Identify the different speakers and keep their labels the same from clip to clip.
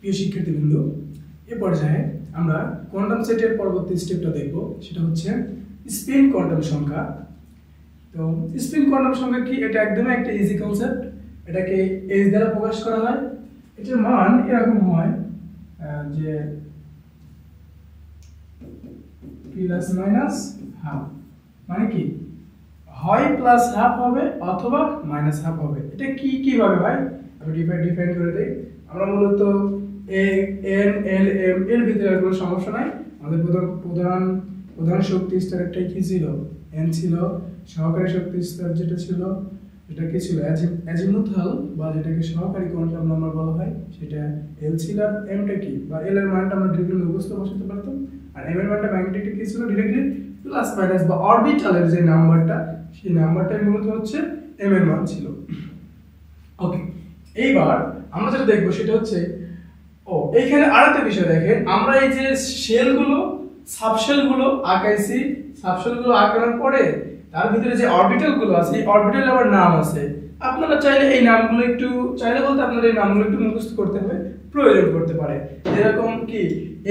Speaker 1: প্রিয় শিক্ষার্থীবৃন্দ, এ পর্যায়ে আমরা কোয়ান্টাম সেটের পরবর্তী স্টেপটা দেখব, সেটা হচ্ছে স্পিন কোয়ান্টাম সংখ্যা। তো স্পিন কোয়ান্টাম সংখ্যা কি? এটা একদমই একটা ইজি কনসেপ্ট। এটাকে এইচ দ্বারা প্রকাশ করা হয়। এটার মান এরকম হয় যে প্লাস মাইনাস হাফ, মানে কি হয় প্লাস হাফ হবে অথবা মাইনাস হাফ হবে। এটা কি কিভাবে হয় আমি ডিফাইন করে দেই। আমরা মূলত এ এন এল এম এর ভিতরে আর কোনো সমস্যা নাই। আমাদের প্রধান শক্তি স্তর একটাই কি ছিল? এন ছিল। সহকারী শক্তি স্তর যেটা ছিল এটা কি ছিল? অ্যাজিমুথাল বা যেটাকে সহকারী কোয়ান্টাম নাম্বার বলা হয় সেটা এল ছিল। আর এমটা কি বা এল এর মানটা আমরা ডিরেক্টলি মুখস্থ বসাতে পারতাম, আর এম এর মানটা ম্যাগনেটিক কি ছিল? ডিরেক্টলি প্লাস মাইনাস বা অরবিটালের যে নাম্বারটা সেই নাম্বারটাই মূলত হচ্ছে এম এর মান ছিল। ওকে, এইবার আমরা যেটা দেখবো সেটা হচ্ছে এইখানে আরেকটা বিষয় দেখেন, আমরা এই যে শেলগুলো সাবশেলগুলো আঁকাইছি, সাবশেলগুলো আঁকানোর পরে তার ভিতরে যে অরবিটালগুলো আছে এই অরবিটাল আবার নাম আছে। আপনারা চাইলে এই নামগুলো একটু চাইলে বলতে আপনারা এই নামগুলো একটু মুখস্থ করতে হবে, প্রয়োজন করতে পারে। যেরকম কি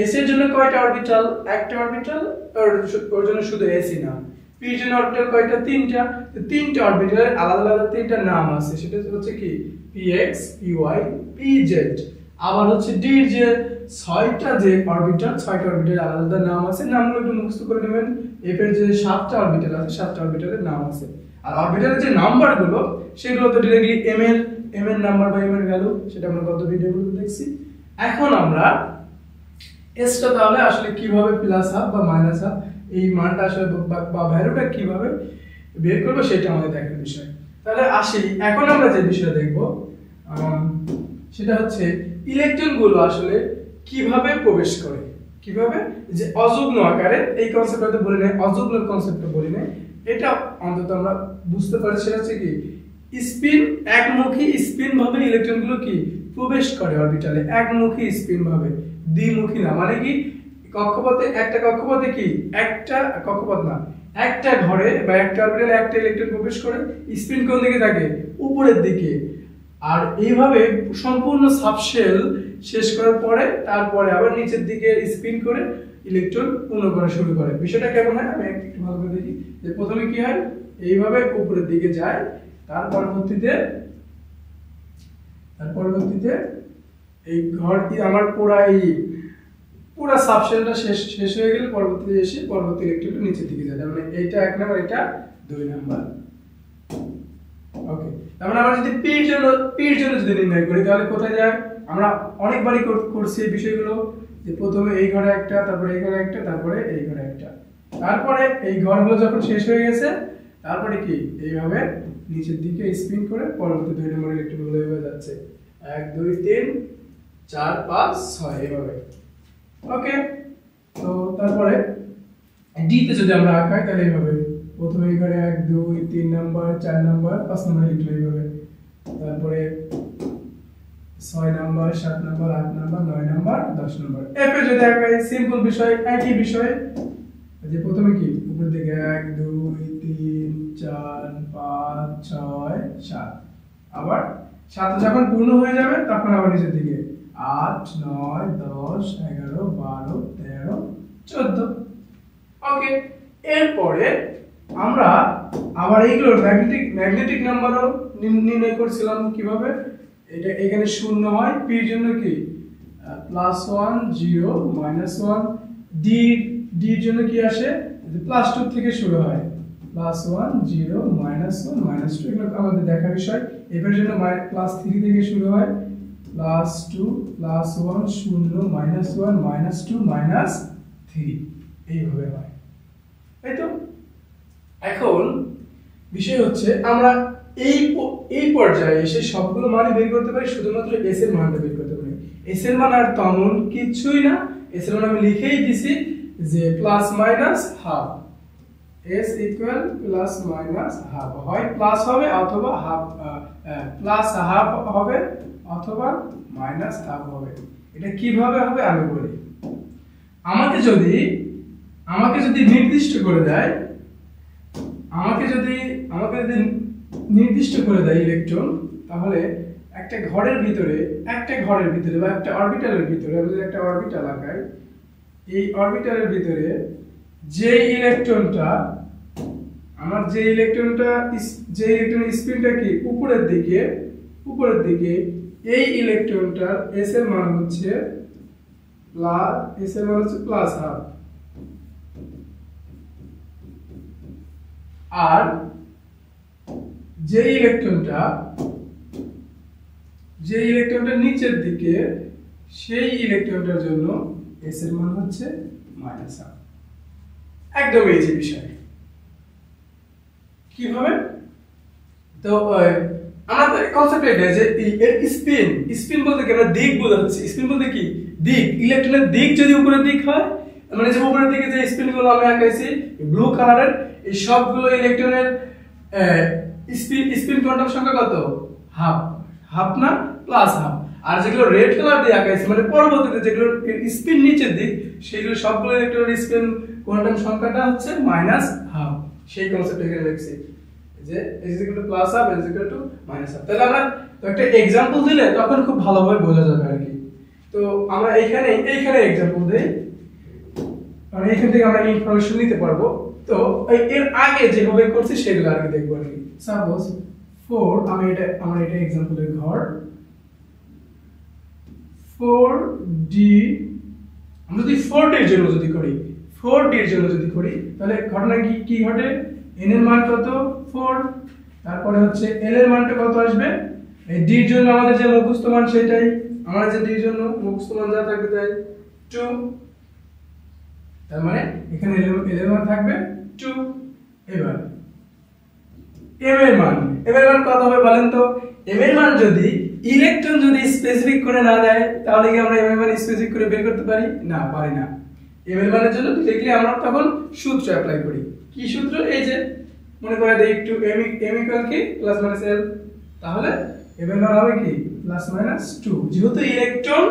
Speaker 1: এস এর জন্য কয়টা অরবিটাল? একটা অরবিটাল, ওর জন্য শুধু এসই না। পি এর জন্য অরবিটাল কয়টা? তিনটা অরবিটালের আলাদা আলাদা তিনটা নাম আছে। সেটা হচ্ছে কি px py pz। আবার হচ্ছে ডি এর যে ছয়টা অরবিটালের আলাদা আলাদা নাম আছে, নামগুলো একটু মুখস্থ করে নেবেন। এফ এর যে সাতটা অরবিটাল আছে, সাতটা অরবিটালের নাম আছে। আর অরবিটালের যে নাম্বারগুলো সেগুলো তো ডিরেক্টলি এম এর নাম্বার বা এম এর ভ্যালু, সেটা আমরা গত ভিডিওগুলোতে দেখছি। এখন আমরা এসটা তাহলে আসলে কিভাবে প্লাস হাফ বা মাইনাস হাফ এই মানটা আসলে বা ভ্যালুটা কিভাবে বের করবো সেটা আমাদের দেখার বিষয়। তাহলে আসি, এখন আমরা যে বিষয় দেখব সেটা হচ্ছে ইলেকট্রনগুলো আসলে কিভাবে প্রবেশ করে, কিভাবে যে অযুগ্ম আকারে, এই কনসেপ্টটা বলি না, অযুগ্ম কনসেপ্টটা বলি না, এটা অন্তত আমরা বুঝতে পারি। সেটা হচ্ছে কি স্পিন, একমুখী স্পিন ভাবে ইলেকট্রনগুলো কি প্রবেশ করে অরবিটালে, একমুখী স্পিন ভাবে, দ্বিমুখী না। মানে কি কক্ষপথে কি একটা কক্ষপথ না, একটা ঘরে বা একটা অরবিটালে একটা ইলেকট্রন প্রবেশ করে, স্পিন কোন দিকে থাকে? উপরের দিকে। আর এইভাবে সম্পূর্ণ সাবশেল শেষ করার পরে তারপরে আবার নিচের দিকে স্পিন করে ইলেকট্রন পূর্ণ করা শুরু করে। বিষয়টা কেমন হয় আমি একটু ভালো করে দেখি। যে প্রথমে কি হয়, এইভাবে উপরের দিকে যায়, তার পরবর্তীতে এই ঘরটি আমার পুরা সাবশেলটা শেষ হয়ে গেলে পরবর্তীতে এসে পরবর্তী ইলেকট্রনটা নিচের দিকে যায়। মানে এটা 1 নাম্বার, এটা 2 নাম্বার। ওকে, তার মানে আমরা যদি পি এর জন্য যদি নির্ণয় করি তাহলে কোথায় যায়? আমরা অনেকবারই করছি এই বিষয়গুলো, যে প্রথমে এই ঘরে একটা, তারপরে এই ঘরে একটা, তারপরে এই ঘরে একটা, তারপরে এই ঘরগুলো যখন শেষ হয়ে গেছে তারপরে কি এইভাবে নিচের দিকে স্পিন করে পরবর্তী 2 নম্বর ইলেকট্রনগুলো এভাবে যাচ্ছে 1 2 3 4 5 6 এভাবে। ওকে, তো তারপরে ডি তে যদি আমরা আঁকাই তাহলে এইভাবে প্রথমে এই ঘরে 1 2 3 নাম্বার, 4 নাম্বার, 5 নাম্বার ইলেকট্রন এইভাবে, তারপরে 6 number, 7 number, 8 number, 9 number, 10 number. F এ যদি আঁকাই সিম্পল বিষয়, একই বিষয়, যে প্রথমে কি উপর দিকে 1 2 3 4 5 6 7, আবার 7 যখন পূর্ণ হয়ে যাবে তখন আবার নিচের দিকে 8 9 10 11 12 13 14। ওকে, এরপরে আমরা আবার এইগুলো ম্যাগনেটিক নাম্বারও নির্ণয় করছিলাম। কিভাবে? এটা এখানে শূন্য হয়, পি এর জন্য কি +1 0 -1, ডি এর জন্য কি আসে +2 থেকে শুরু হয়, +1 0 -1 -2, এগুলো আমাদের দেখার বিষয়। এফ এর জন্য +3 থেকে শুরু হয়, +2 +1 0 -1 -2 -3, এইভাবে হয়, তাই তো? এখন বিষয় হচ্ছে আমরা এই পর্যায়ে এসে সবগুলো মান বের করতে পারি, শুধুমাত্র এস এর মানটা বের করতে পারি। এস এর মান আর তেমন কিছুই না, এস এর মান আমি লিখেই দিছি যে plus minus half, S equal plus minus half, হয় প্লাস হবে অথবা হাফ, প্লাস হাফ হবে অথবা মাইনাস হাফ হবে। এটা কিভাবে হবে আমি বলি। আমাকে যদি নির্দিষ্ট করে দেয়, আমাকে যদি নির্দিষ্ট করে দেয় ইলেকট্রন, তাহলে একটা ঘরের ভিতরে বা একটা অরবিটালের ভিতরে আমরা যদি একটা অরবিটাল আঁকাই, এই অরবিটালের ভিতরে যে ইলেকট্রনটা স্পিনটা কি উপরের দিকে, এই ইলেকট্রনটার s এর মান হচ্ছে প্লাস হাফ, আর যে ইলেকট্রনটা নিচের দিকে, সেই ইলেকট্রনটার জন্য s এর মান হচ্ছে মাইনাস হাফ। একদম ইজি বিষয়। কিভাবে? তো আমাদের কনসেপ্ট এটা যে স্পিন বলতে কি আমরা দিক বোঝাচ্ছি। স্পিন বলতে কি দিক, ইলেকট্রনের দিক যদি উপরের দিক হয়, মানে যে উপরের দিকে যে স্পিনগুলো আমি আঁকাইছি ব্লু কালারের, এই সবগুলো ইলেকট্রনের স্পিন কোয়ান্টাম সংখ্যা কত? হাফ না প্লাস হাফ। আর যেগুলো রেড কালার দিয়ে আঁকাইছি মানে পরবর্তীতে যেগুলো স্পিন নিচের দিক, সেগুলো সবগুলো ইলেকট্রনের স্পিন কোয়ান্টাম সংখ্যাটা হচ্ছে মাইনাস হাফ। সেই কনসেপ্ট এখানে লিখছি যে s = plus half, s = minus half. তাহলে আমরা একটা এক্সাম্পল দিলে তখন খুব ভালোভাবে বোঝা যাবে আর কি। তো আমরা এইখানে এক্সাম্পল দেই, মানে এখান থেকে আমরা ইনফরমেশন নিতে পারবো। তো এর আগে যেভাবে করছি সেগুলো আর কি দেখবো আর কি। সাপোজ 4, আমার এটা এক্সাম্পলের ঘর 4D, আমরা যদি 4D এর জন্য যদি করি তাহলে ঘটনা কি ঘটে? n এর মান কত? 4। তারপরে হচ্ছে l এর মানটা কত আসবে? এই d এর জন্য আমাদের যে মুখস্থ মান সেটাই, আমরা যে d এর জন্য মুখস্থ মান যা থাকবে তাই 2। তার মানে এখানে l এর মান থাকবে 2। এবার m এর মান কত হবে বলেন তো? m এর মান যদি ইলেকট্রন যদি স্পেসিফিক করে না দেয়, তাহলে কি আমরা m এর মান স্পেসিফিক করে বের করতে পারি না? পারি না। m এর মানের জন্য ডিরেক্টলি আমরা তখন সূত্র অ্যাপ্লাই করি। কি সূত্র? এই যে মনে করে দেই একটু, m = কি প্লাস মাইনাস l, তাহলে m এর মান হবে কি প্লাস মাইনাস 2। যেহেতু ইলেকট্রন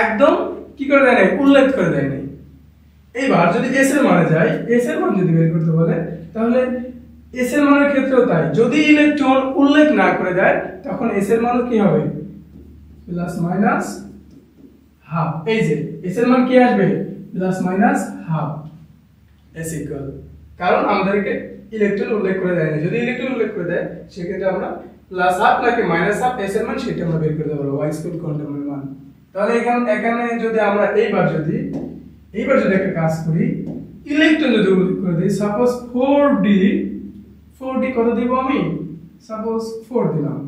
Speaker 1: একদম কি করে দেয় নাই, উল্লেখ করে দেয় নাই। এইবার যদি s এর মানে যাই, s এর মান যদি বের করতে বলে, তাহলে s এর মানের ক্ষেত্রেও তাই, যদি ইলেকট্রন উল্লেখ না করে দেয় তখন s এর মানও কি হবে প্লাস মাইনাস হাফ। এই যে s এর মান কি আসবে plus minus half s equal, কারণ আমাদেরকে ইলেকট্রন উল্লেখ করে দেয় না। যদি ইলেকট্রন উল্লেখ করে দেয় সেক্ষেত্রে আমরা প্লাস হাফ নাকি মাইনাস হাফ s এর মান সেটা আমরা বের করে দেব y স্কয়ার কোয়ান্টামের মান। তাহলে এখানে যদি আমরা এইবার যদি একটা কাজ করি, ইলেকট্রন যদি উল্লেখ করে দেই, সাপোজ 4D কত দিব আমি? সাপোজ 4 দিলাম,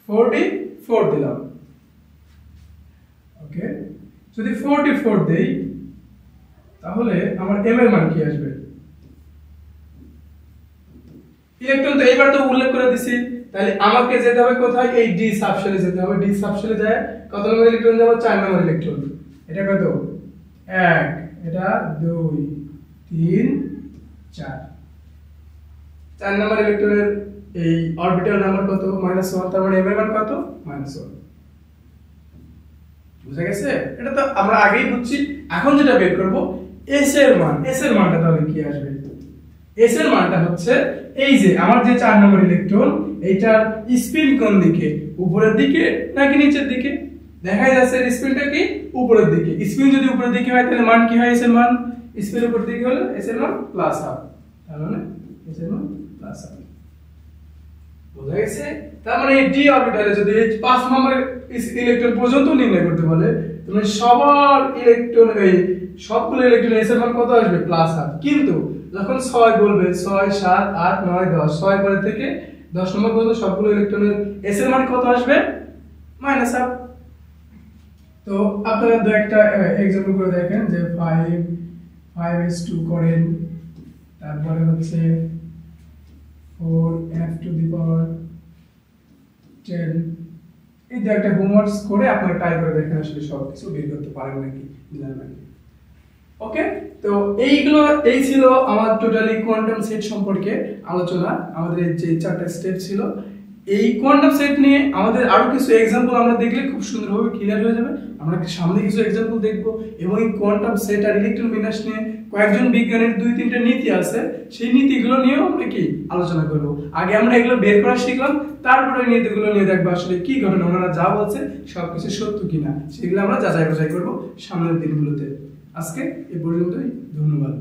Speaker 1: 4 দিলাম। ওকে, যদি 4 দেই তাহলে আমার m এর মান কি আসবে? ইলেকট্রন তো এইবার তো উল্লেখ করে দিছি, তাহলে আমাকে যেতে হবে কোথায়? এই d সাবশেলে যেতে হবে। d সাবশেলে যায় কত নম্বর ইলেকট্রন যাব? 4 নম্বর ইলেকট্রন। এটা কত? 1, এটা 2, 3, 4। 4 নম্বর ইলেকট্রনের এই অরবিটাল নাম্বার কত? -1। তার মানে m এর মান কত? -1। বুঝা গেছে? এটা তো আমরা আগেই বুঝছি। এখন যেটা বের করব s এর মান। s এর মানটা তাহলে কি আসবে? s এর মানটা হচ্ছে এই যে আমার যে 4 নম্বর ইলেকট্রন, এইটার স্পিন কোন দিকে? উপরের দিকে নাকি নিচের দিকে? দেখা যাচ্ছে স্পিনটা কি উপরের দিকে। স্পিন যদি উপরের দিকে হয় তাহলে মান কি হয়? s এর মান স্পিন উপরের দিকে হলে s এর মান প্লাস হাফ। তার মানে s এর মান প্লাস হাফ। বুঝা গেছে? তার মানে এই d অরবিটালে যদি 5 নম্বর ইলেকট্রন পর্যন্ত নির্ণয় করতে বলে, তাহলে সবার ইলেকট্রন সবগুলো ইলেকট্রন s এর মান কত আসবে? Plus half. কিন্তু যখন 6 বলবে, 6, 7, 8, 9, 10, 6 পরে থেকে 10 নম্বর পর্যন্ত সবগুলো ইলেকট্রনের s এর মান কত আসবে? Minus half. তো আপনারা দু একটা एग्जांपल করে দেখেন যে 5s2 করেন, তারপরে হচ্ছে 4f⁻10। এই যে একটা হোমওয়ার্কস করে আপনারা ট্রাই করে দেখেন আসলে সব কিছু বের করতে পারেন নাকি মিলান নাকি। ওকে, তো এই ছিল আমার টোটালি কোয়ান্টাম সেট সম্পর্কে আলোচনা। আমাদের যে 4টা স্টেপ ছিল, এই কোয়ান্টাম সেট নিয়ে আমাদের আরো কিছু एग्जांपल আমরা দেখলে খুব সুন্দরভাবে ক্লিয়ার হয়ে যাবে। আমরা সামনে কিছু एग्जांपल দেখব এবং এই কোয়ান্টাম সেট আর ইলেকট্রন বিন্যাস নিয়ে কয়েকজন বিজ্ঞানীর 2-3টা নীতি আছে, সেই নীতিগুলো নিয়েও আমরা কি আলোচনা করব। আগে আমরা এগুলো বের করা শিখলাম, তারপরে ওই নীতিগুলো নিয়ে দেখবো আসলে কি ঘটনা, ওনারা যা বলছে সবকিছু সত্য কিনা, সেগুলো আমরা যাচাই বাছাই করবো সামনের দিনগুলোতে। আজকে এ পর্যন্তই, ধন্যবাদ।